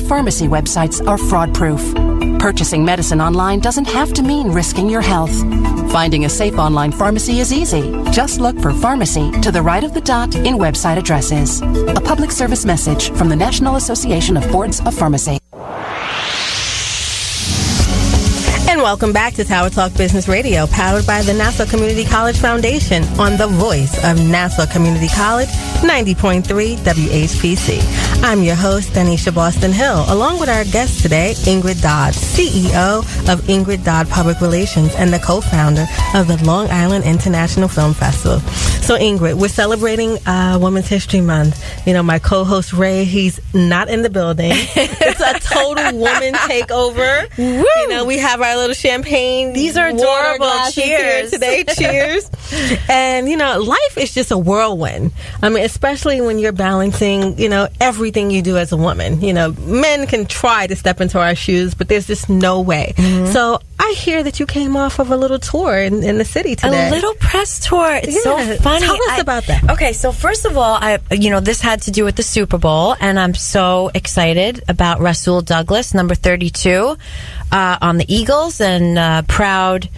Pharmacy websites are fraud-proof. Purchasing medicine online doesn't have to mean risking your health. Finding a safe online pharmacy is easy. Just look for pharmacy to the right of the dot in website addresses. A public service message from the National Association of Boards of Pharmacy. And welcome back to Tower Talk Business Radio, powered by the Nassau Community College Foundation on the voice of Nassau Community College, 90.3 WHPC. I'm your host, Danisha Boston Hill, along with our guest today, Ingrid Dodd, CEO of Ingrid Dodd Public Relations and the co-founder of the Long Island International Film Festival. So, Ingrid, we're celebrating Women's History Month. You know, my co-host, Ray, he's not in the building. It's a total woman takeover. Woo! You know, we have our little champagne. These are adorable. Cheers today. Cheers. And, you know, life is just a whirlwind. I mean, especially when you're balancing, you know, everything you do as a woman. You know, men can try to step into our shoes, but there's just no way. Mm-hmm. So I hear that you came off of a little tour in the city today. A little press tour. It's so funny. Tell us about that. Okay, so first of all, this had to do with the Super Bowl, and I'm so excited about Rasul Douglas, number 32, on the Eagles, and proud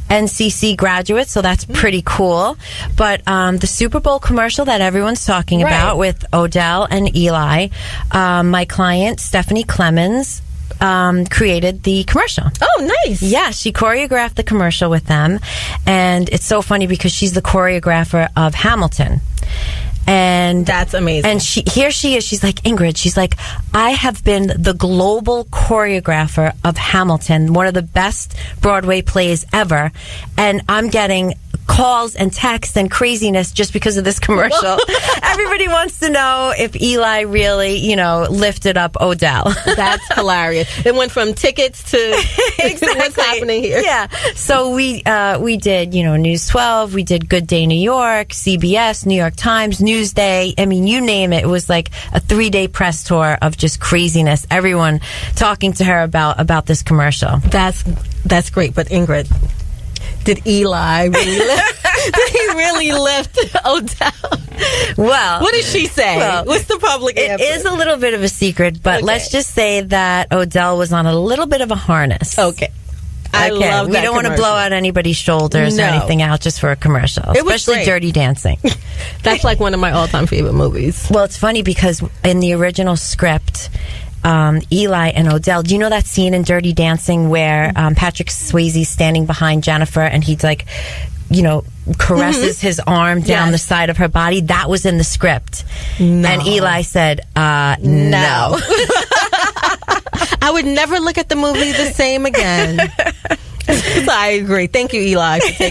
NCC graduate, so that's pretty cool. But the Super Bowl commercial that everyone's talking about with Odell and Eli, my client, Stephanie Clemens, created the commercial. Oh, nice. Yeah, she choreographed the commercial with them. And it's so funny because she's the choreographer of Hamilton. And that's amazing. And here she is. She's like, Ingrid, she's like, I have been the global choreographer of Hamilton, one of the best Broadway plays ever. And I'm getting calls and texts and craziness just because of this commercial. Everybody wants to know if Eli really, you know, lifted up Odell. That's hilarious. It went from tickets to exactly. What's happening here. Yeah. So we did, you know, News 12. We did Good Day New York, CBS, New York Times, Newsday. I mean, you name it. It was like a 3-day press tour of just craziness. Everyone talking to her about this commercial. That's great. But Ingrid, did Eli really lift? Did he really lift Odell? Well, what did she say? Well, what's the public answer? It is a little bit of a secret, but let's just say that Odell was on a little bit of a harness. Okay. I love that. We don't want to blow out anybody's shoulders or anything out just for a commercial, especially Dirty Dancing. That's like one of my all-time favorite movies. Well, it's funny because in the original script, Eli and Odell, do you know that scene in Dirty Dancing where Patrick Swayze's standing behind Jennifer and he's like, you know, caresses his arm down the side of her body? That was in the script. No. And Eli said, no. I would never look at the movie the same again. I agree. Thank you, Eli, for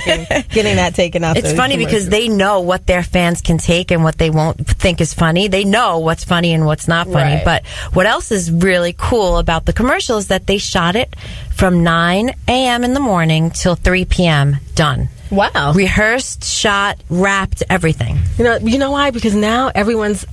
getting that taken out. It's funny because they know what their fans can take and what they won't think is funny. They know what's funny and what's not funny. Right. But what else is really cool about the commercial is that they shot it from 9 a.m. in the morning till 3 p.m. done. Wow. Rehearsed, shot, wrapped, everything. You know why? Because now everyone's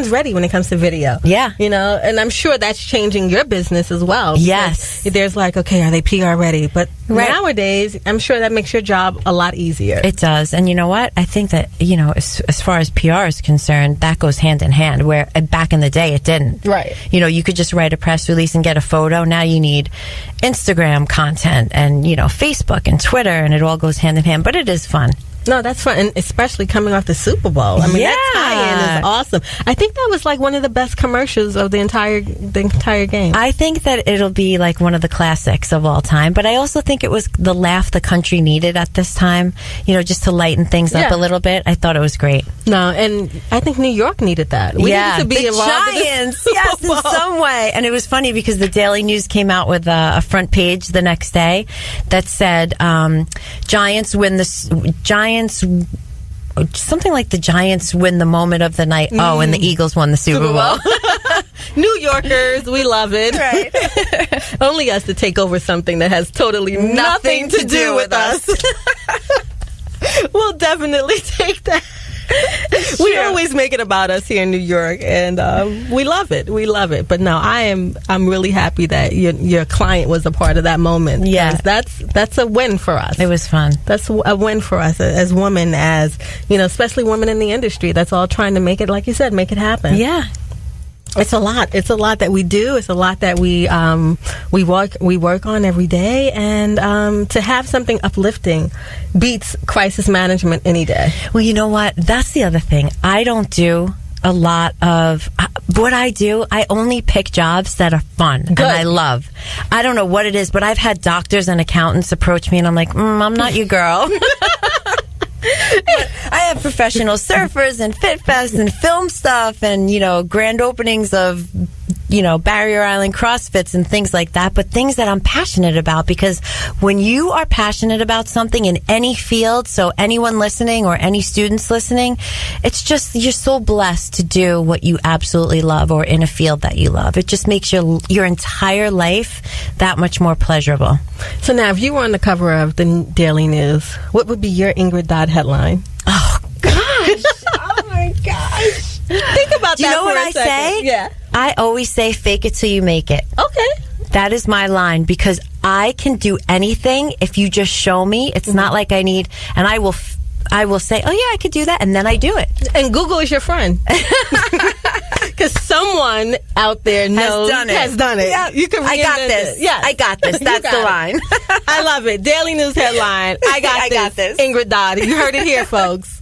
ready when it comes to video. Yeah. You know, and I'm sure that's changing your business as well. Yes. There's like, okay, are they PR ready? But nowadays, I'm sure that makes your job a lot easier. It does. And you know what? I think that, you know, as far as PR is concerned, that goes hand in hand, where back in the day it didn't. Right. You know, you could just write a press release and get a photo. Now you need Instagram content and, you know, Facebook and Twitter, and it all goes hand in hand. But it is fun. No, that's fun, and especially coming off the Super Bowl. I mean, that tie-in is awesome. I think that was like one of the best commercials of the entire game. I think that it'll be like one of the classics of all time, but I also think it was the laugh the country needed at this time, you know, just to lighten things up a little bit. I thought it was great. No, and I think New York needed that. We needed to be involved Giants, in in some way. And it was funny because the Daily News came out with a front page the next day that said, something like the Giants win the moment of the night. Oh, and the Eagles won the Super Bowl. New Yorkers, we love it. Right. Only us to take over something that has totally nothing to do with us. We'll definitely take that. We always make it about us here in New York, and we love it. We love it. But no, I'm really happy that your client was a part of that moment. Yeah, that's a win for us. It was fun. That's a win for us as women, as you know, especially women in the industry. That's all trying to make it, like you said, make it happen. Yeah. It's a lot. It's a lot that we do. It's a lot that we work on every day, and to have something uplifting beats crisis management any day. Well, you know what? That's the other thing. I don't do a lot of what I do. I only pick jobs that are fun and I love. I don't know what it is, but I've had doctors and accountants approach me, and I'm like, I'm not your girl. I have professional surfers and fit fests and film stuff and, grand openings of, Barrier Island CrossFits and things like that, but things that I'm passionate about, because when you are passionate about something in any field, so anyone listening or any students listening, it's just, you're so blessed to do what you absolutely love or in a field that you love. It just makes your entire life that much more pleasurable. So now, if you were on the cover of the Daily News, what would be your Ingrid Dodd headline? Oh, gosh. Oh, my gosh. Think about that. Do you know what I say? Yeah. I always say, fake it till you make it. Okay. That is my line, because I can do anything if you just show me. It's not like I need, and I will say, oh yeah, I could do that, and then I do it. And Google is your friend. Because someone out there has done it. Yeah. You can I got this. Yeah, I got this. That's the line. I love it. Daily News headline. I got this. Ingrid Dodd. You heard it here, folks.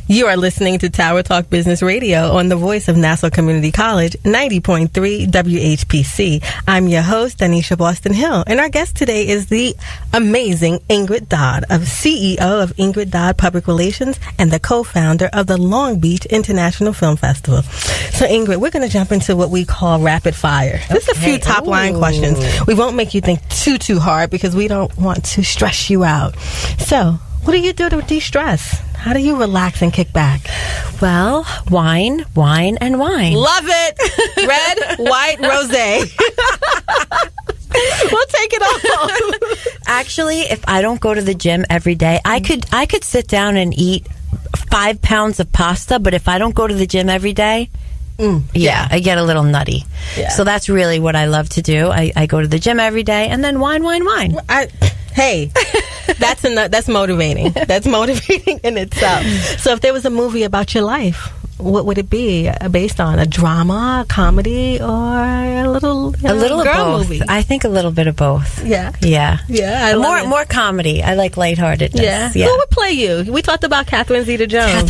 You are listening to Tower Talk Business Radio on the voice of Nassau Community College, 90.3 WHPC. I'm your host, Anisha Boston Hill, and our guest today is the amazing Ingrid Dodd, CEO of Ingrid Dodd Public Relations and the co-founder of the Long Beach International Film Festival. So, Ingrid, we're going to jump into what we call rapid fire. Just a few top-line questions. We won't make you think too hard, because we don't want to stress you out. So, what do you do to de-stress? How do you relax and kick back? Well, wine, and wine. Love it. Red, white, rosé. We'll take it all. Actually, if I don't go to the gym every day, I could sit down and eat 5 pounds of pasta, but if I don't go to the gym every day, I get a little nutty. Yeah. So that's really what I love to do. I go to the gym every day, and then wine. Hey, that's motivating. That's motivating in itself. So if there was a movie about your life, what would it be based on? A drama, a comedy, or a little of girl both? movie? I think a little bit of both. Yeah. I love more comedy. I like lightheartedness. Yeah. Who would play you? We talked about Catherine Zeta-Jones. I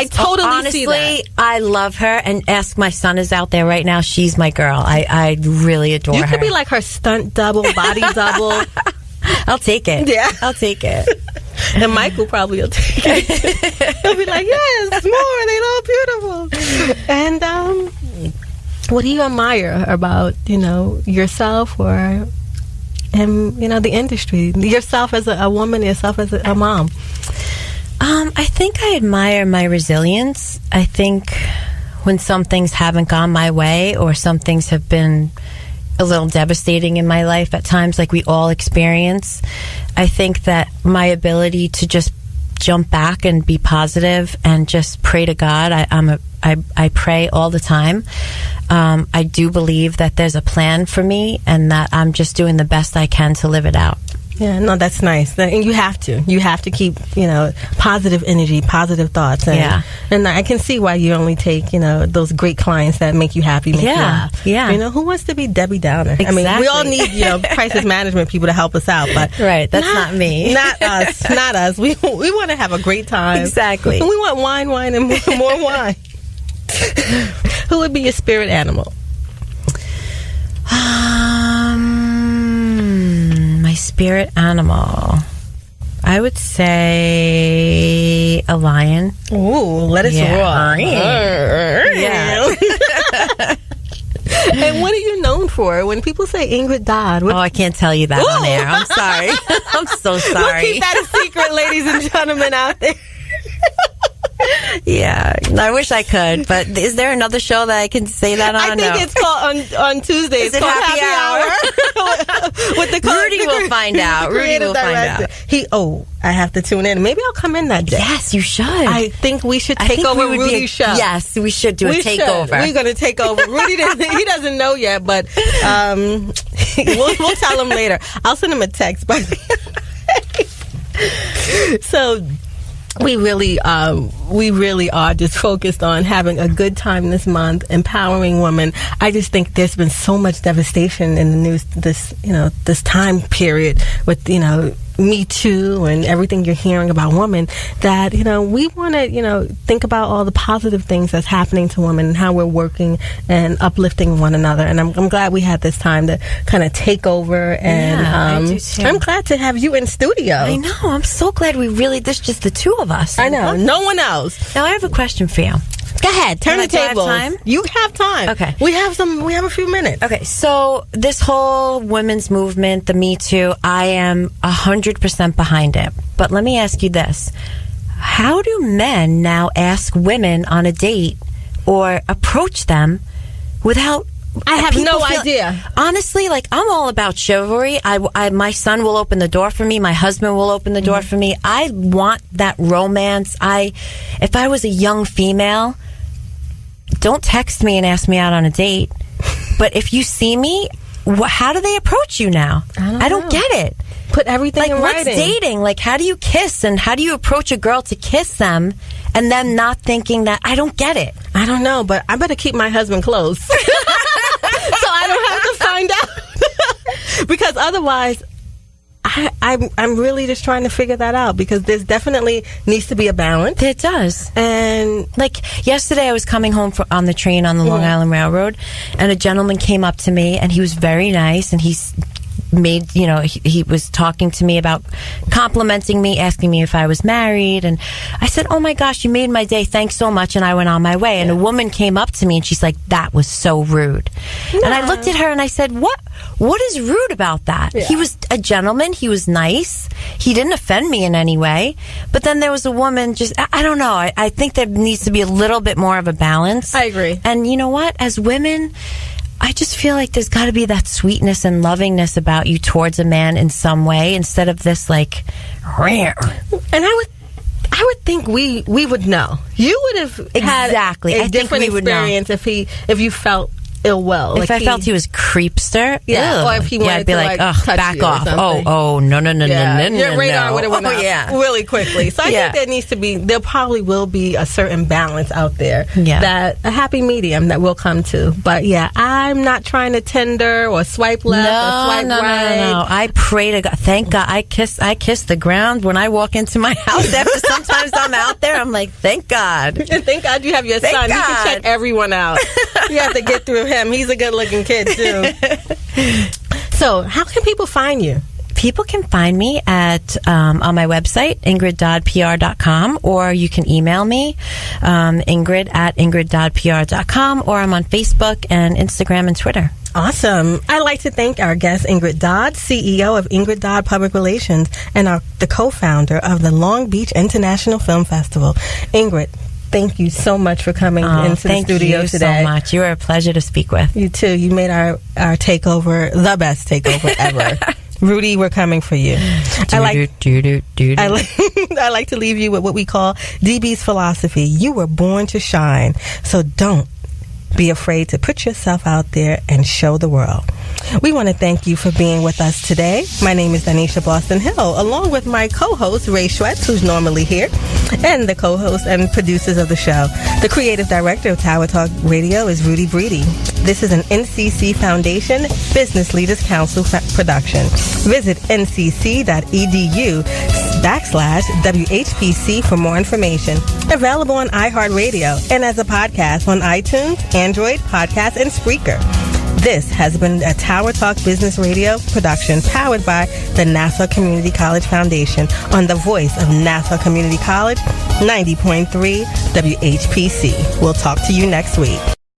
totally see that. Honestly, I love her. And ask my son is out there right now. She's my girl. I really adore her. You could be like her stunt double, body double. I'll take it. Yeah. I'll take it. And Michael probably will take it. He'll be like, yes, more. They're all beautiful. And what do you admire about, yourself or, the industry? Yourself as a woman, yourself as a mom? I think I admire my resilience. I think when some things haven't gone my way, or some things have been a little devastating in my life at times, like we all experience, I think that my ability to just jump back and be positive and just pray to God. I pray all the time. I do believe that there's a plan for me, and that I'm just doing the best I can to live it out. Yeah, no, that's nice. And you have to keep, positive energy, positive thoughts. And I can see why you only take, those great clients that make you happy, make you laugh. Yeah. Who wants to be Debbie Downer? Exactly. I mean, we all need, crisis management people to help us out, but right, that's not me. Not us. Not us. We want to have a great time. Exactly. And we want wine, and more wine. Who would be your spirit animal? My spirit animal, I would say a lion. Ooh, let us roar. Yeah. And what are you known for? When people say Ingrid Dodd, I can't tell you that on air. I'm sorry. I'm so sorry. We'll keep that a secret, ladies and gentlemen out there. Yeah, I wish I could, but is there another show that I can say that on? I think it's called on Tuesdays. It's called Happy Hour. With the Rudy will find out. Rudy will find out. I have to tune in. Maybe I'll come in that day. Yes, you should. I think we should take over Rudy's show. Yes, we should do a takeover. We're going to take over. Rudy he doesn't know yet, but we'll tell him later. I'll send him a text. So, we really are just focused on having a good time this month, empowering women. I just think there's been so much devastation in the news this time period with, Me Too and everything you're hearing about women, that, we want to, think about all the positive things that's happening to women and how we're working and uplifting one another. And I'm glad we had this time to kind of take over. And I do too. I'm glad to have you in studio. I know. I'm so glad there's just the two of us. I know. No one else. Now, I have a question for you. Go ahead. Turn the table. Do I have time? You have time. Okay. We have a few minutes. Okay. So this whole women's movement, the Me Too, I am 100% behind it. But let me ask you this. How do men now ask women on a date or approach them without... I have no idea. Honestly, I'm all about chivalry. My son will open the door for me. My husband will open the door for me. I want that romance. If I was a young female, don't text me and ask me out on a date. But if you see me, how do they approach you now? I don't get it. Put everything in writing. What's dating? How do you kiss and how do you approach a girl to kiss them and then not thinking that? I don't get it. I don't know, but I better keep my husband close. So I don't have to find out. Because otherwise, I'm really just trying to figure that out, because there's definitely needs to be a balance. It does. And yesterday I was coming home on the train on the Long Island Railroad, and a gentleman came up to me, and he was very nice, and he was talking to me about complimenting me, asking me if I was married, and I said, "Oh my gosh, you made my day, thanks so much," and I went on my way. And a woman came up to me and she's like, "That was so rude." Yeah. And I looked at her and I said, what is rude about that? Yeah. He was a gentleman, he was nice, he didn't offend me in any way. But then there was a woman, I don't know, I think there needs to be a little bit more of a balance. I agree. And you know what, as women, I just feel like there's got to be that sweetness and lovingness about you towards a man in some way, instead of this rare. And I would think we would know. You would have had a different experience if you felt ill will. If I felt he was creepster, or if he wanted I'd be to touch back off. Oh, no. Your radar would have went out really quickly. So I think there probably will be a certain balance out there, that a happy medium that we'll come to. But I'm not trying to Tinder or swipe left or swipe right. No. I pray to God. Thank God. I kiss the ground when I walk into my house. After sometimes I'm out there, I'm like, thank God. Thank God you have your son. God. You can check everyone out. You have to get through him. He's a good-looking kid, too. So, how can people find you? People can find me at on my website, ingriddoddpr.com, or you can email me, ingrid@ingriddoddpr.com, or I'm on Facebook and Instagram and Twitter. Awesome. I'd like to thank our guest, Ingrid Dodd, CEO of Ingrid Dodd Public Relations, and the co-founder of the Long Beach International Film Festival. Ingrid, thank you so much for coming into the studio today. Thank you so much. You were a pleasure to speak with. You too. You made our takeover the best takeover ever. Rudy, we're coming for you. I like to leave you with what we call DB's philosophy. You were born to shine, so don't be afraid to put yourself out there and show the world. We want to thank you for being with us today. My name is Danisha Boston Hill, along with my co-host, Ray Schwetz, who's normally here, and the co-host and producers of the show. The creative director of Tower Talk Radio is Rudy Breedy. This is an NCC Foundation Business Leaders Council production. Visit ncc.edu/WHPC for more information. Available on iHeartRadio and as a podcast on iTunes, Android, Podcast, and Spreaker. This has been a Tower Talk Business Radio production powered by the Nassau Community College Foundation on the voice of Nassau Community College, 90.3 WHPC. We'll talk to you next week.